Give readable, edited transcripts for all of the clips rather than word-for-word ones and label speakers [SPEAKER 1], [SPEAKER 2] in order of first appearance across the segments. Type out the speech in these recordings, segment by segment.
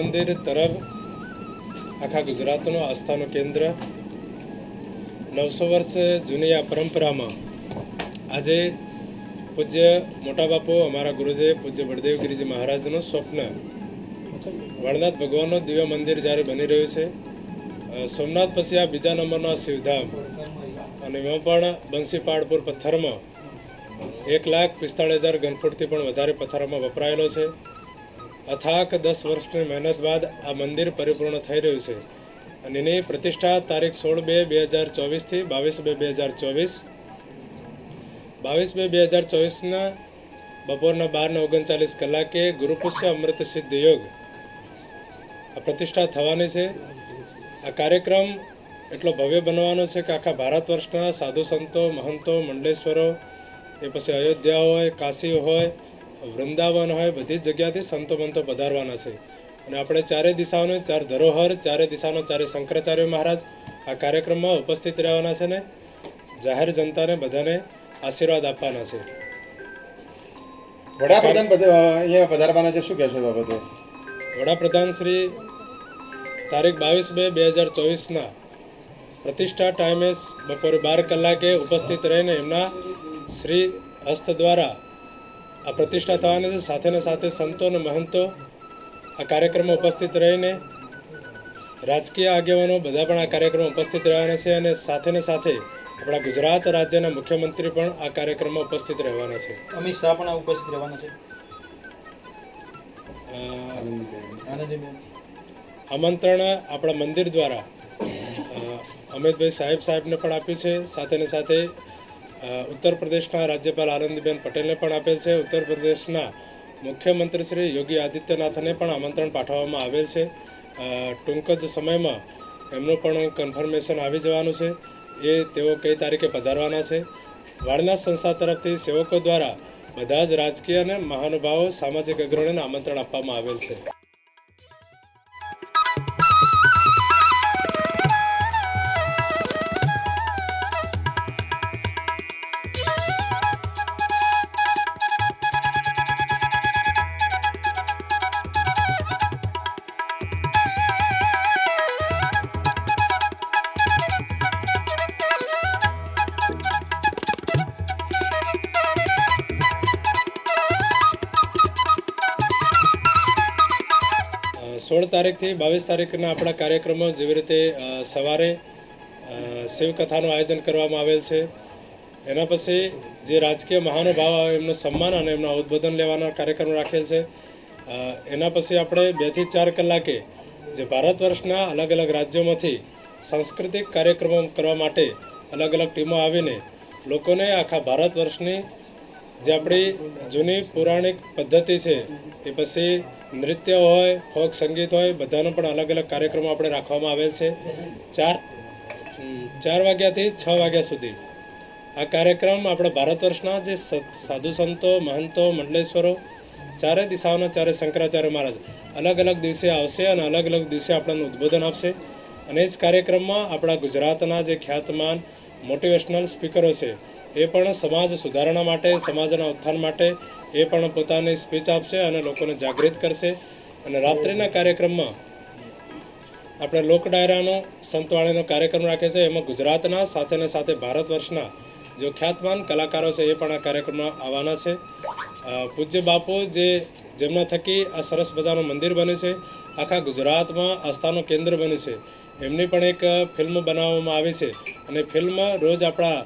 [SPEAKER 1] મંદિર તરફ આખા ગુજરાતનું આસ્થાનું કેન્દ્ર 900 વર્ષ જૂની આ પરંપરામાં આજે પૂજ્ય મોટા બાપુ અમારા ગુરુદેવ પૂજ્ય બળદેવગીરીજી મહારાજનું સ્વપ્ન વડનાથ ભગવાનનું દિવ્ય મંદિર જ્યારે બની રહ્યું છે, સોમનાથ પછી આ બીજા નંબરનો શિવધામ અને એમાં પણ બંસીપાડપુર પથ્થરમાં 1,45,000 ઘનફૂટથી પણ વધારે પથ્થરમાં વપરાયેલો છે. અથાક 10 વર્ષની મહેનત બાદ આ મંદિર પરિપૂર્ણ થઈ રહ્યું છે અને એની પ્રતિષ્ઠા તારીખ 16/2/2024થી 22/2/2024 22/2/2024ના બપોરના 12:39 કલાકે ગુરુપુષ્ય અમૃત સિદ્ધ યોગ આ પ્રતિષ્ઠા થવાની છે. આ કાર્યક્રમ એટલો ભવ્ય બનવાનો છે કે આખા ભારત વર્ષના સાધુ સંતો, મહંતો, મંડલેશ્વરો, એ પછી અયોધ્યા હોય, કાશી હોય, વૃંદાવન હોય, બધી જ જગ્યાથી સંતો મંતો પધારવાના છે. અને આપણે ચારે દિશાઓને 4 ધરોહર, ચારે દિશાનો 4 શંકરાચાર્ય મહારાજ આ કાર્યક્રમમાં ઉપસ્થિત રહેવાના છે ને જાહેર જનતાને બધાને આશીર્વાદ આપવાના છે.
[SPEAKER 2] વડાપ્રધાન અહીંયા પધારવાના છે, શું કહેશો બાબતે?
[SPEAKER 1] વડાપ્રધાન શ્રી તારીખ 22/2/2024ના પ્રતિષ્ઠા ટાઈમે બપોરે 12 કલાકે ઉપસ્થિત રહીને એમના શ્રી હસ્ત દ્વારા આ પ્રતિષ્ઠા થવાની છે. સાથે ને સાથે સંતો અને મહંતો આ કાર્યક્રમમાં ઉપસ્થિત રહીને રાજકીય આગેવાનો બધા પણ આ કાર્યક્રમમાં ઉપસ્થિત રહેવાના છે અને સાથે ને સાથે આપણા ગુજરાત રાજ્યના મુખ્યમંત્રી પણ આ કાર્યક્રમમાં ઉપસ્થિત રહેવાના છે.
[SPEAKER 3] અમિત શાહ પણ ઉપસ્થિત રહેવાના છે.
[SPEAKER 1] આમંત્રણ આપણા મંદિર દ્વારા અમિતભાઈ સાહેબને પણ આપ્યું છે. સાથે ને સાથે ઉત્તર પ્રદેશના રાજ્યપાલ આનંદીબેન પટેલને પણ આપેલ છે. ઉત્તર પ્રદેશના મુખ્યમંત્રી શ્રી યોગી આદિત્યનાથને પણ આમંત્રણ પાઠવવામાં આવેલ છે. ટૂંક જ સમયમાં એમનું પણ કન્ફર્મેશન આવી જવાનું છે. એ તેઓ કઈ તારીખે પધારવાના છે. વાળનાથ સંસ્થા તરફથી સેવકો દ્વારા બધા જ રાજકીય અને મહાનુભાવો, સામાજિક અગ્રણીઓને આમંત્રણ આપવામાં આવેલ છે. સોળ તારીખથી 22 તારીખના આપણા કાર્યક્રમો જેવી રીતે સવારે શિવકથાનું આયોજન કરવામાં આવેલ છે. એના પછી જે રાજકીય મહાનુભાવ આવે એમનું સન્માન અને એમના ઉદ્બોધન લેવાના કાર્યક્રમ રાખેલ છે. એના પછી આપણે 2 થી 4 કલાકે જે ભારત વર્ષના અલગ અલગ રાજ્યોમાંથી સાંસ્કૃતિક કાર્યક્રમો કરવા માટે અલગ અલગ ટીમો આવીને લોકોને આખા ભારત વર્ષની જે આપણી જૂની પૌરાણિક પદ્ધતિ છે, એ પછી નૃત્ય હોય, ફોક સંગીત હોય, બધાનો પણ અલગ અલગ કાર્યક્રમો આપણે રાખવામાં આવેલ છે. 4 વાગ્યાથી 6 વાગ્યા સુધી આ કાર્યક્રમ આપણા ભારત વર્ષના જે સાધુ સંતો, મહંતો, મંડલેશ્વરો, ચારે દિશાઓના 4 શંકરાચાર્ય મહારાજ અલગ અલગ દિવસે આવશે અને અલગ અલગ દિવસે આપણને ઉદ્બોધન આપશે. અને એ જ કાર્યક્રમમાં આપણા ગુજરાતના જે ખ્યાતમાન મોટિવેશનલ સ્પીકરો છે એ પણ સમાજ સુધારણા માટે, સમાજના ઉત્થાન માટે એ પણ પોતાની સ્પીચ આપશે અને લોકોને જાગૃત કરશે. અને રાત્રિના કાર્યક્રમમાં આપણે લોક ડાયરાનો સંતવાણીનો કાર્યક્રમ રાખે છે. એમાં ગુજરાતના સાથે ને સાથે ભારત વર્ષના જે ખ્યાતમાન કલાકારો છે એ પણ આ કાર્યક્રમમાં આવવાના છે. પૂજ્ય બાપુ જેમના થકી આ સરસ મજાનું મંદિર બન્યું છે, આખા ગુજરાતમાં આસ્થાનું કેન્દ્ર બન્યું છે, એમની પણ એક ફિલ્મ બનાવવામાં આવી છે અને ફિલ્મ રોજ આપણા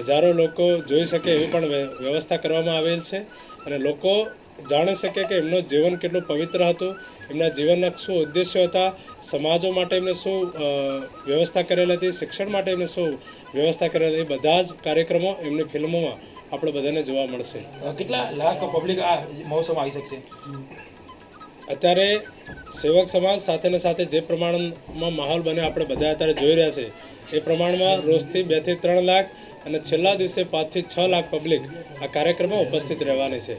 [SPEAKER 1] હજારો લોકો જોઈ શકે એવી પણ વ્યવસ્થા કરવામાં આવેલ છે. અને લોકો જાણી શકે કે એમનું જીવન કેટલું પવિત્ર હતું, એમના જીવનના શું ઉદ્દેશ્યો હતા, સમાજો માટે એમને શું વ્યવસ્થા કરેલી હતી, શિક્ષણ માટે એમને શું વ્યવસ્થા કરેલી હતી, એ બધા જ કાર્યક્રમો એમની ફિલ્મોમાં આપણે બધાને જોવા મળશે.
[SPEAKER 3] કેટલા લાખ પબ્લિક આ મહોત્સવમાં આવી શકશે?
[SPEAKER 1] અત્યારે સેવક સમાજ સાથે ને સાથે જે પ્રમાણમાં માહોલ બને આપણે બધા અત્યારે જોઈ રહ્યા છે એ પ્રમાણમાં રોજથી 2 થી 3 લાખ અને છેલ્લા દિવસે 5 થી 6 લાખ પબ્લિક આ કાર્યક્રમમાં ઉપસ્થિત રહેવાની છે.